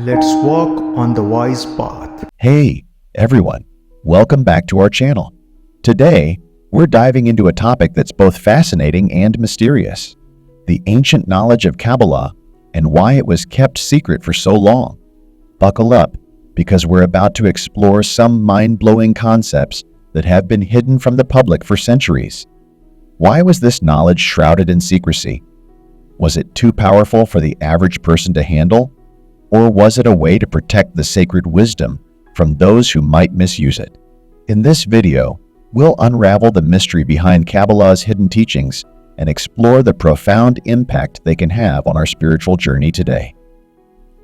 Let's walk on the wise path. Hey, everyone. Welcome back to our channel. Today, we're diving into a topic that's both fascinating and mysterious: the ancient knowledge of Kabbalah and why it was kept secret for so long. Buckle up, because we're about to explore some mind-blowing concepts that have been hidden from the public for centuries. Why was this knowledge shrouded in secrecy? Was it too powerful for the average person to handle? Or was it a way to protect the sacred wisdom from those who might misuse it? In this video, we'll unravel the mystery behind Kabbalah's hidden teachings and explore the profound impact they can have on our spiritual journey today.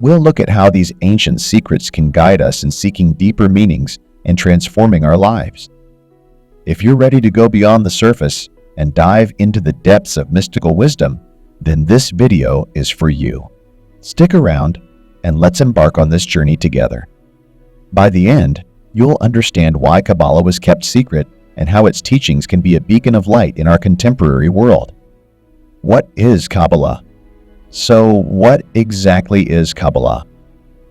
We'll look at how these ancient secrets can guide us in seeking deeper meanings and transforming our lives. If you're ready to go beyond the surface and dive into the depths of mystical wisdom, then this video is for you. Stick around and let's embark on this journey together. By the end, you'll understand why Kabbalah was kept secret and how its teachings can be a beacon of light in our contemporary world. What is Kabbalah? So, what exactly is Kabbalah?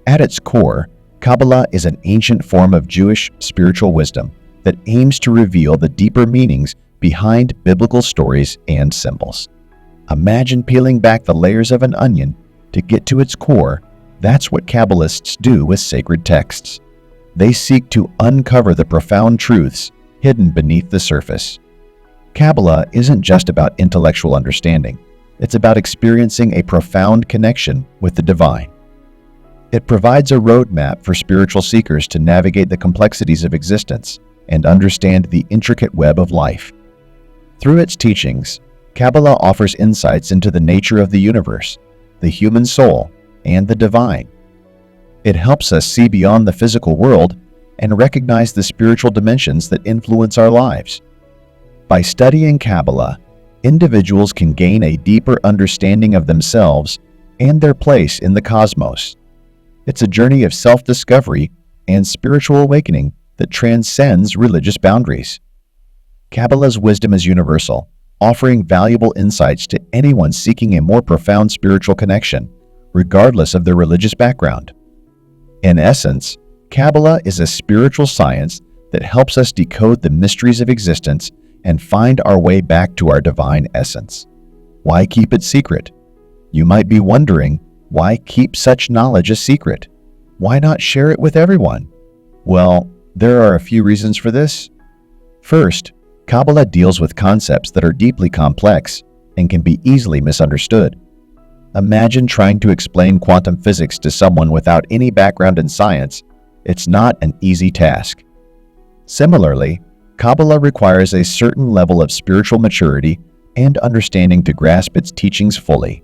At its core, Kabbalah is an ancient form of Jewish spiritual wisdom that aims to reveal the deeper meanings behind biblical stories and symbols. Imagine peeling back the layers of an onion to get to its core. That's what Kabbalists do with sacred texts. They seek to uncover the profound truths hidden beneath the surface. Kabbalah isn't just about intellectual understanding. It's about experiencing a profound connection with the divine. It provides a roadmap for spiritual seekers to navigate the complexities of existence and understand the intricate web of life. Through its teachings, Kabbalah offers insights into the nature of the universe, the human soul, and the divine. It helps us see beyond the physical world and recognize the spiritual dimensions that influence our lives. By studying Kabbalah, individuals can gain a deeper understanding of themselves and their place in the cosmos. It's a journey of self-discovery and spiritual awakening that transcends religious boundaries. Kabbalah's wisdom is universal, offering valuable insights to anyone seeking a more profound spiritual connection, regardless of their religious background. In essence, Kabbalah is a spiritual science that helps us decode the mysteries of existence and find our way back to our divine essence. Why keep it secret? You might be wondering, why keep such knowledge a secret? Why not share it with everyone? Well, there are a few reasons for this. First, Kabbalah deals with concepts that are deeply complex and can be easily misunderstood. Imagine trying to explain quantum physics to someone without any background in science. It's not an easy task. Similarly, Kabbalah requires a certain level of spiritual maturity and understanding to grasp its teachings fully.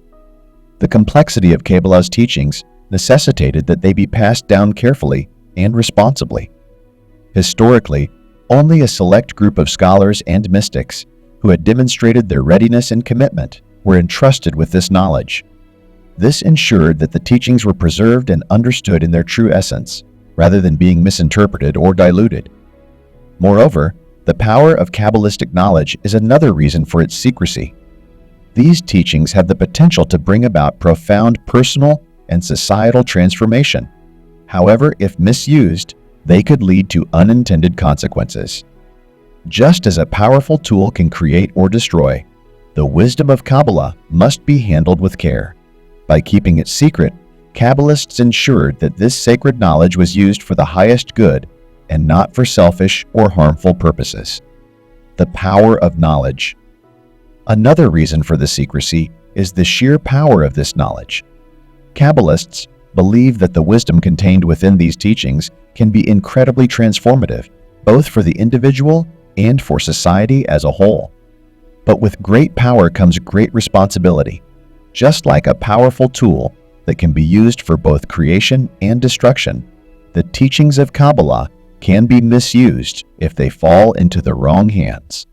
The complexity of Kabbalah's teachings necessitated that they be passed down carefully and responsibly. Historically, only a select group of scholars and mystics who had demonstrated their readiness and commitment were entrusted with this knowledge. This ensured that the teachings were preserved and understood in their true essence, rather than being misinterpreted or diluted. Moreover, the power of Kabbalistic knowledge is another reason for its secrecy. These teachings have the potential to bring about profound personal and societal transformation. However, if misused, they could lead to unintended consequences. Just as a powerful tool can create or destroy, the wisdom of Kabbalah must be handled with care. By keeping it secret, Kabbalists ensured that this sacred knowledge was used for the highest good and not for selfish or harmful purposes. The power of knowledge. Another reason for the secrecy is the sheer power of this knowledge. Kabbalists believe that the wisdom contained within these teachings can be incredibly transformative, both for the individual and for society as a whole. But with great power comes great responsibility. Just like a powerful tool that can be used for both creation and destruction, the teachings of Kabbalah can be misused if they fall into the wrong hands.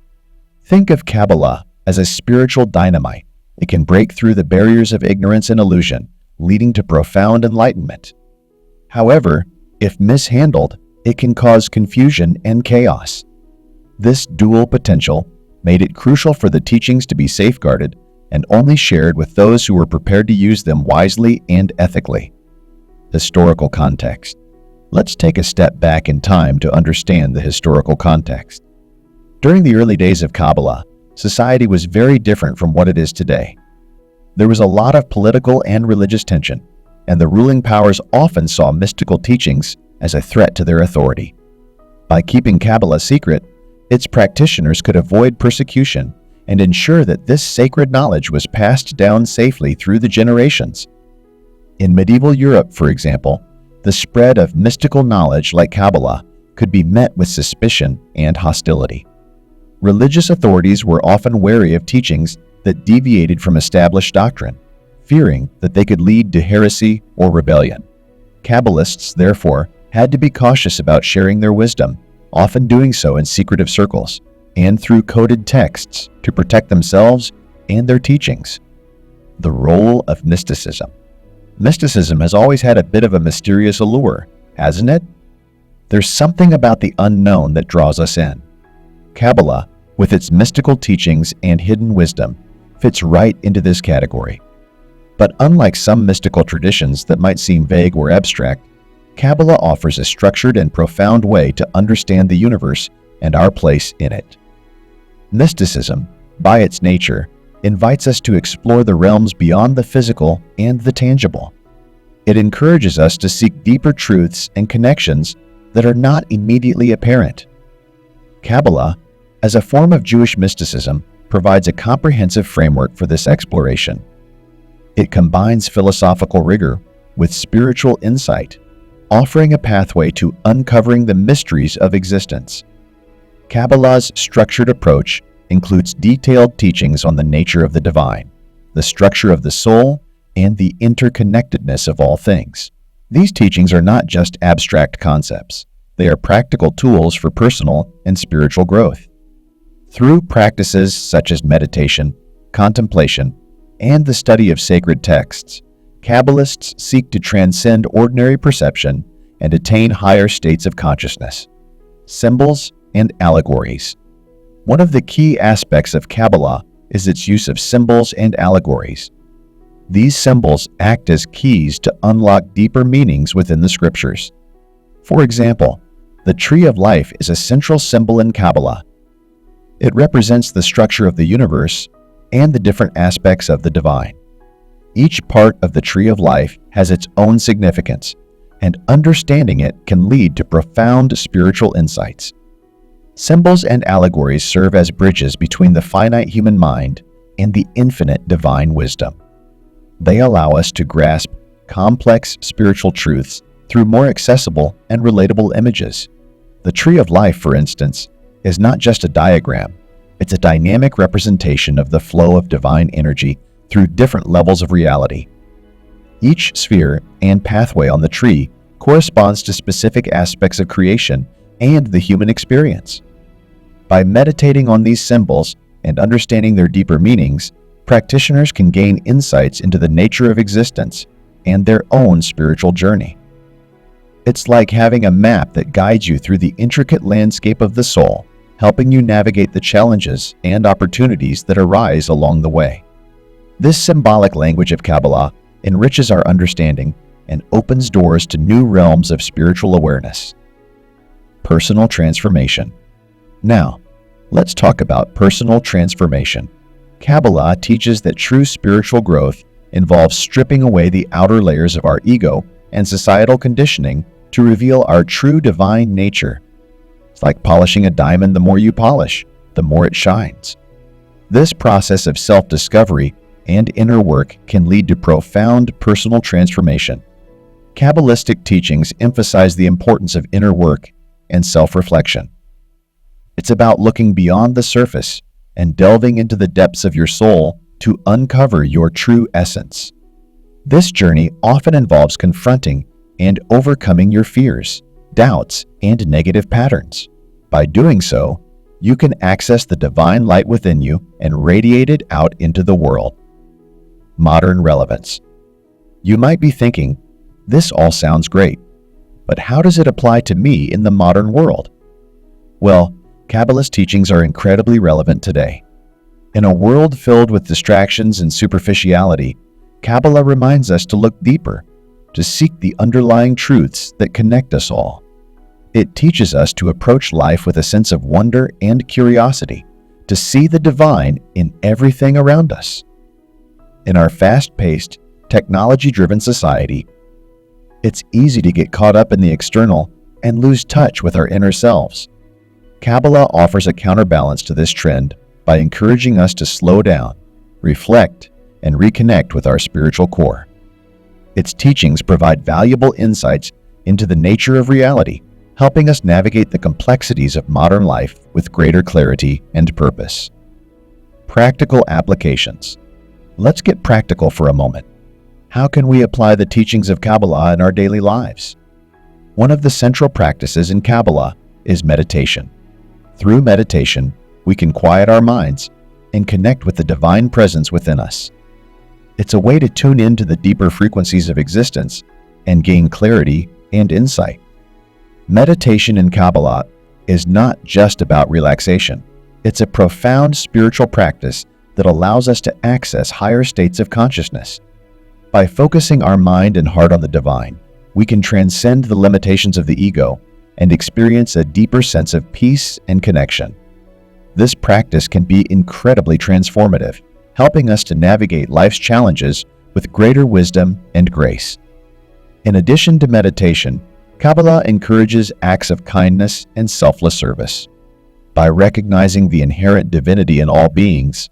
Think of Kabbalah as a spiritual dynamite. It can break through the barriers of ignorance and illusion, leading to profound enlightenment. However, if mishandled, it can cause confusion and chaos. This dual potential made it crucial for the teachings to be safeguarded and only shared with those who were prepared to use them wisely and ethically. Historical context. Let's take a step back in time to understand the historical context. During the early days of Kabbalah, society was very different from what it is today. There was a lot of political and religious tension, and the ruling powers often saw mystical teachings as a threat to their authority. By keeping Kabbalah secret, its practitioners could avoid persecution and ensure that this sacred knowledge was passed down safely through the generations. In medieval Europe, for example, the spread of mystical knowledge like Kabbalah could be met with suspicion and hostility. Religious authorities were often wary of teachings that deviated from established doctrine, fearing that they could lead to heresy or rebellion. Kabbalists, therefore, had to be cautious about sharing their wisdom, often doing so in secretive circles and through coded texts to protect themselves and their teachings. The role of mysticism. Mysticism has always had a bit of a mysterious allure, hasn't it? There's something about the unknown that draws us in. Kabbalah, with its mystical teachings and hidden wisdom, fits right into this category. But unlike some mystical traditions that might seem vague or abstract, Kabbalah offers a structured and profound way to understand the universe and our place in it. Mysticism, by its nature, invites us to explore the realms beyond the physical and the tangible. It encourages us to seek deeper truths and connections that are not immediately apparent. Kabbalah, as a form of Jewish mysticism, provides a comprehensive framework for this exploration. It combines philosophical rigor with spiritual insight, offering a pathway to uncovering the mysteries of existence. Kabbalah's structured approach includes detailed teachings on the nature of the divine, the structure of the soul, and the interconnectedness of all things. These teachings are not just abstract concepts. They are practical tools for personal and spiritual growth. Through practices such as meditation, contemplation, and the study of sacred texts, Kabbalists seek to transcend ordinary perception and attain higher states of consciousness. Symbols and allegories. One of the key aspects of Kabbalah is its use of symbols and allegories. These symbols act as keys to unlock deeper meanings within the scriptures. For example, the tree of life is a central symbol in Kabbalah. It represents the structure of the universe and the different aspects of the divine. Each part of the tree of life has its own significance, and understanding it can lead to profound spiritual insights. Symbols and allegories serve as bridges between the finite human mind and the infinite divine wisdom. They allow us to grasp complex spiritual truths through more accessible and relatable images. The tree of life, for instance, is not just a diagram. It's a dynamic representation of the flow of divine energy through different levels of reality. Each sphere and pathway on the tree corresponds to specific aspects of creation and the human experience. By meditating on these symbols and understanding their deeper meanings, practitioners can gain insights into the nature of existence and their own spiritual journey. It's like having a map that guides you through the intricate landscape of the soul, helping you navigate the challenges and opportunities that arise along the way. This symbolic language of Kabbalah enriches our understanding and opens doors to new realms of spiritual awareness. Personal transformation. Now, let's talk about personal transformation. Kabbalah teaches that true spiritual growth involves stripping away the outer layers of our ego and societal conditioning to reveal our true divine nature. It's like polishing a diamond. The more you polish, the more it shines. This process of self-discovery and inner work can lead to profound personal transformation. Kabbalistic teachings emphasize the importance of inner work and self-reflection. It's about looking beyond the surface and delving into the depths of your soul to uncover your true essence. This journey often involves confronting and overcoming your fears, doubts, and negative patterns. By doing so, you can access the divine light within you and radiate it out into the world. Modern relevance. You might be thinking, this all sounds great, but how does it apply to me in the modern world? Well, Kabbalist teachings are incredibly relevant today. In a world filled with distractions and superficiality, Kabbalah reminds us to look deeper, to seek the underlying truths that connect us all. It teaches us to approach life with a sense of wonder and curiosity, to see the divine in everything around us. In our fast-paced, technology-driven society, it's easy to get caught up in the external and lose touch with our inner selves. Kabbalah offers a counterbalance to this trend by encouraging us to slow down, reflect, and reconnect with our spiritual core. Its teachings provide valuable insights into the nature of reality, helping us navigate the complexities of modern life with greater clarity and purpose. Practical applications. Let's get practical for a moment. How can we apply the teachings of Kabbalah in our daily lives? One of the central practices in Kabbalah is meditation. Through meditation, we can quiet our minds and connect with the divine presence within us. It's a way to tune into the deeper frequencies of existence and gain clarity and insight. Meditation in Kabbalah is not just about relaxation. It's a profound spiritual practice that allows us to access higher states of consciousness. By focusing our mind and heart on the divine, we can transcend the limitations of the ego and experience a deeper sense of peace and connection. This practice can be incredibly transformative, helping us to navigate life's challenges with greater wisdom and grace. In addition to meditation, Kabbalah encourages acts of kindness and selfless service. By recognizing the inherent divinity in all beings,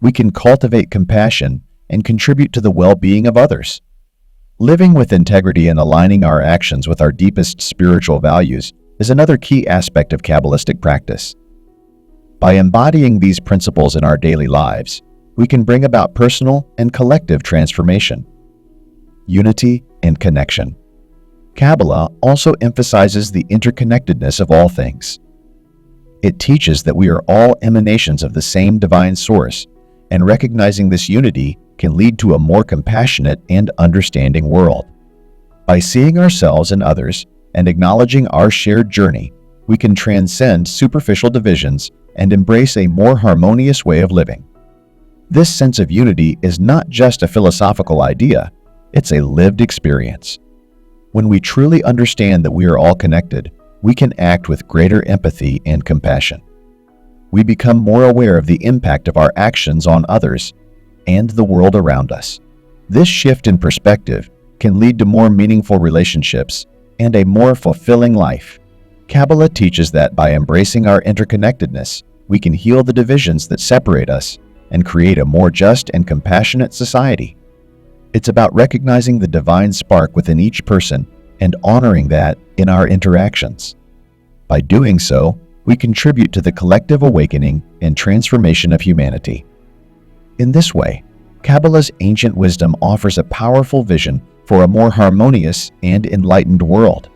we can cultivate compassion and contribute to the well-being of others. Living with integrity and aligning our actions with our deepest spiritual values is another key aspect of Kabbalistic practice. By embodying these principles in our daily lives, we can bring about personal and collective transformation, unity, and connection. Kabbalah also emphasizes the interconnectedness of all things. It teaches that we are all emanations of the same divine source, and recognizing this unity can lead to a more compassionate and understanding world. By seeing ourselves and others and acknowledging our shared journey, we can transcend superficial divisions and embrace a more harmonious way of living. This sense of unity is not just a philosophical idea, it's a lived experience. When we truly understand that we are all connected, we can act with greater empathy and compassion. We become more aware of the impact of our actions on others and the world around us. This shift in perspective can lead to more meaningful relationships and a more fulfilling life. Kabbalah teaches that by embracing our interconnectedness, we can heal the divisions that separate us and create a more just and compassionate society. It's about recognizing the divine spark within each person and honoring that in our interactions. By doing so, we contribute to the collective awakening and transformation of humanity. In this way, Kabbalah's ancient wisdom offers a powerful vision for a more harmonious and enlightened world,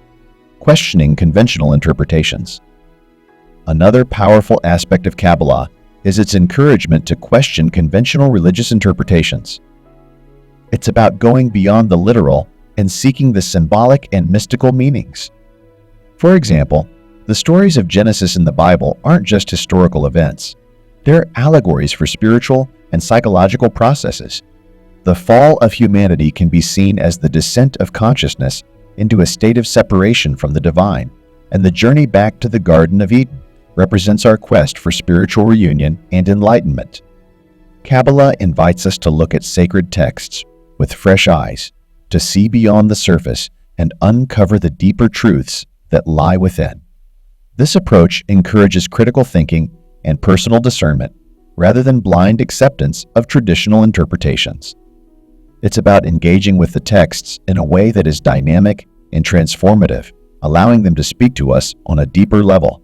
questioning conventional interpretations. Another powerful aspect of Kabbalah is its encouragement to question conventional religious interpretations. It's about going beyond the literal and seeking the symbolic and mystical meanings. For example, the stories of Genesis in the Bible aren't just historical events. They're allegories for spiritual and psychological processes. The fall of humanity can be seen as the descent of consciousness into a state of separation from the divine, and the journey back to the Garden of Eden represents our quest for spiritual reunion and enlightenment. Kabbalah invites us to look at sacred texts with fresh eyes, to see beyond the surface and uncover the deeper truths that lie within. This approach encourages critical thinking and personal discernment rather than blind acceptance of traditional interpretations. It's about engaging with the texts in a way that is dynamic and transformative, allowing them to speak to us on a deeper level.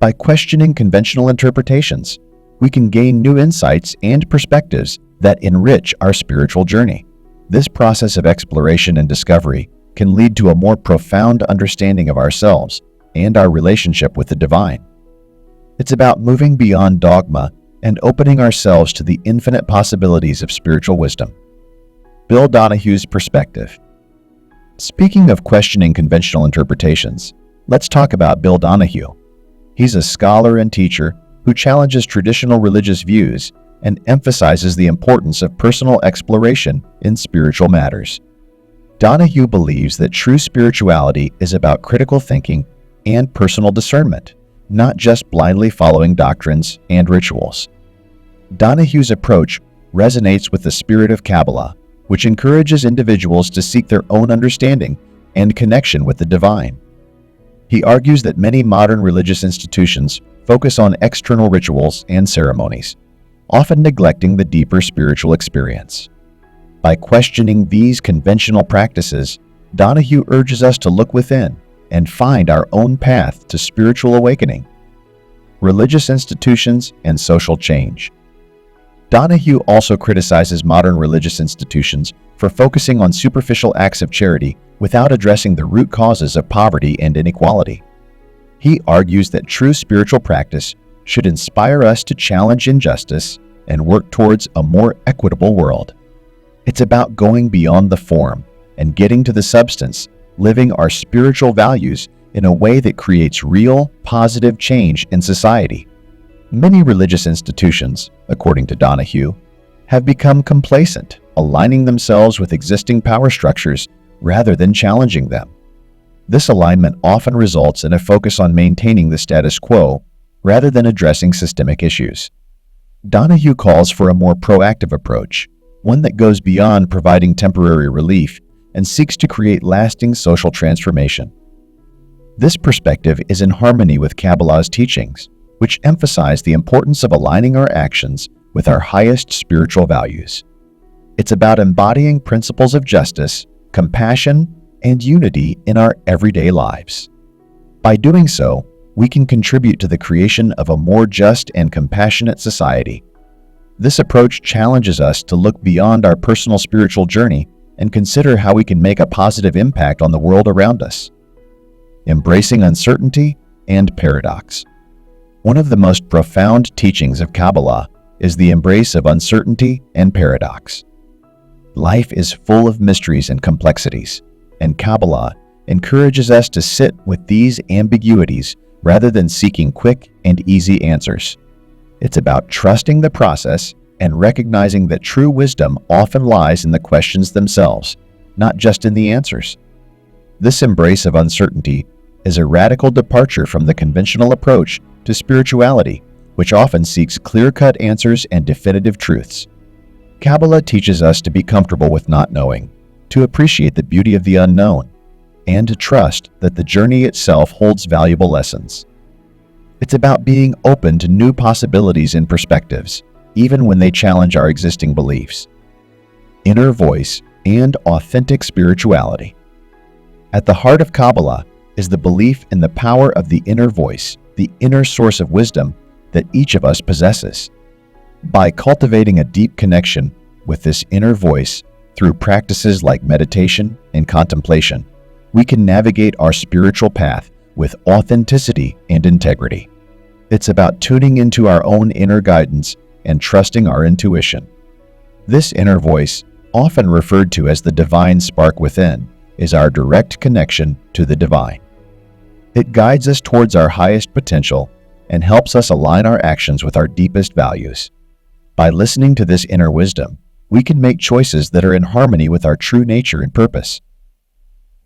By questioning conventional interpretations, we can gain new insights and perspectives that enrich our spiritual journey. This process of exploration and discovery can lead to a more profound understanding of ourselves and our relationship with the divine. It's about moving beyond dogma and opening ourselves to the infinite possibilities of spiritual wisdom. Bill Donahue's perspective. Speaking of questioning conventional interpretations, let's talk about Bill Donahue. He's a scholar and teacher who challenges traditional religious views and emphasizes the importance of personal exploration in spiritual matters. Donahue believes that true spirituality is about critical thinking and personal discernment, not just blindly following doctrines and rituals. Donahue's approach resonates with the spirit of Kabbalah, which encourages individuals to seek their own understanding and connection with the divine. He argues that many modern religious institutions focus on external rituals and ceremonies, often neglecting the deeper spiritual experience. By questioning these conventional practices, Donahue urges us to look within and find our own path to spiritual awakening. Religious institutions and social change. Donahue also criticizes modern religious institutions for focusing on superficial acts of charity without addressing the root causes of poverty and inequality. He argues that true spiritual practice should inspire us to challenge injustice and work towards a more equitable world. It's about going beyond the form and getting to the substance, living our spiritual values in a way that creates real, positive change in society. Many religious institutions, according to Donahue, have become complacent, aligning themselves with existing power structures rather than challenging them. This alignment often results in a focus on maintaining the status quo rather than addressing systemic issues. Donahue calls for a more proactive approach, one that goes beyond providing temporary relief and seeks to create lasting social transformation. This perspective is in harmony with Kabbalah's teachings, which emphasize the importance of aligning our actions with our highest spiritual values. It's about embodying principles of justice, compassion, and unity in our everyday lives. By doing so, we can contribute to the creation of a more just and compassionate society. This approach challenges us to look beyond our personal spiritual journey and consider how we can make a positive impact on the world around us. Embracing uncertainty and paradox. One of the most profound teachings of Kabbalah is the embrace of uncertainty and paradox. Life is full of mysteries and complexities, and Kabbalah encourages us to sit with these ambiguities rather than seeking quick and easy answers. It's about trusting the process and recognizing that true wisdom often lies in the questions themselves, not just in the answers. This embrace of uncertainty is a radical departure from the conventional approach to spirituality, which often seeks clear-cut answers and definitive truths. Kabbalah teaches us to be comfortable with not knowing, to appreciate the beauty of the unknown, and to trust that the journey itself holds valuable lessons. It's about being open to new possibilities and perspectives, even when they challenge our existing beliefs. Inner voice and authentic spirituality. At the heart of Kabbalah is the belief in the power of the inner voice, the inner source of wisdom that each of us possesses. By cultivating a deep connection with this inner voice through practices like meditation and contemplation, we can navigate our spiritual path with authenticity and integrity. It's about tuning into our own inner guidance and trusting our intuition. This inner voice, often referred to as the divine spark within, is our direct connection to the divine. It guides us towards our highest potential and helps us align our actions with our deepest values. By listening to this inner wisdom, we can make choices that are in harmony with our true nature and purpose.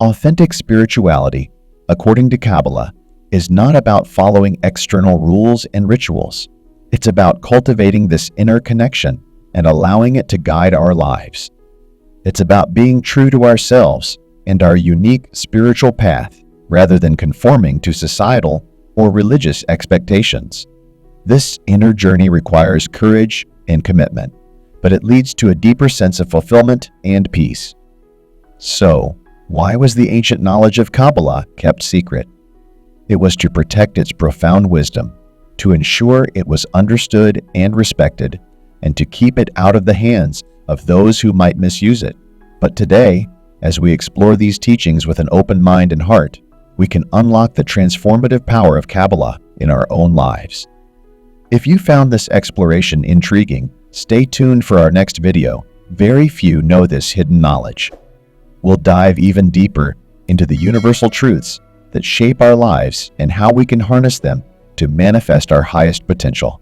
Authentic spirituality, according to Kabbalah, is not about following external rules and rituals. It's about cultivating this inner connection and allowing it to guide our lives. It's about being true to ourselves and our unique spiritual path rather than conforming to societal or religious expectations. This inner journey requires courage and commitment, but it leads to a deeper sense of fulfillment and peace. So, why was the ancient knowledge of Kabbalah kept secret? It was to protect its profound wisdom, to ensure it was understood and respected, and to keep it out of the hands of those who might misuse it. But today, as we explore these teachings with an open mind and heart, we can unlock the transformative power of Kabbalah in our own lives. If you found this exploration intriguing, stay tuned for our next video. Very few know this hidden knowledge. We'll dive even deeper into the universal truths that shape our lives and how we can harness them to manifest our highest potential.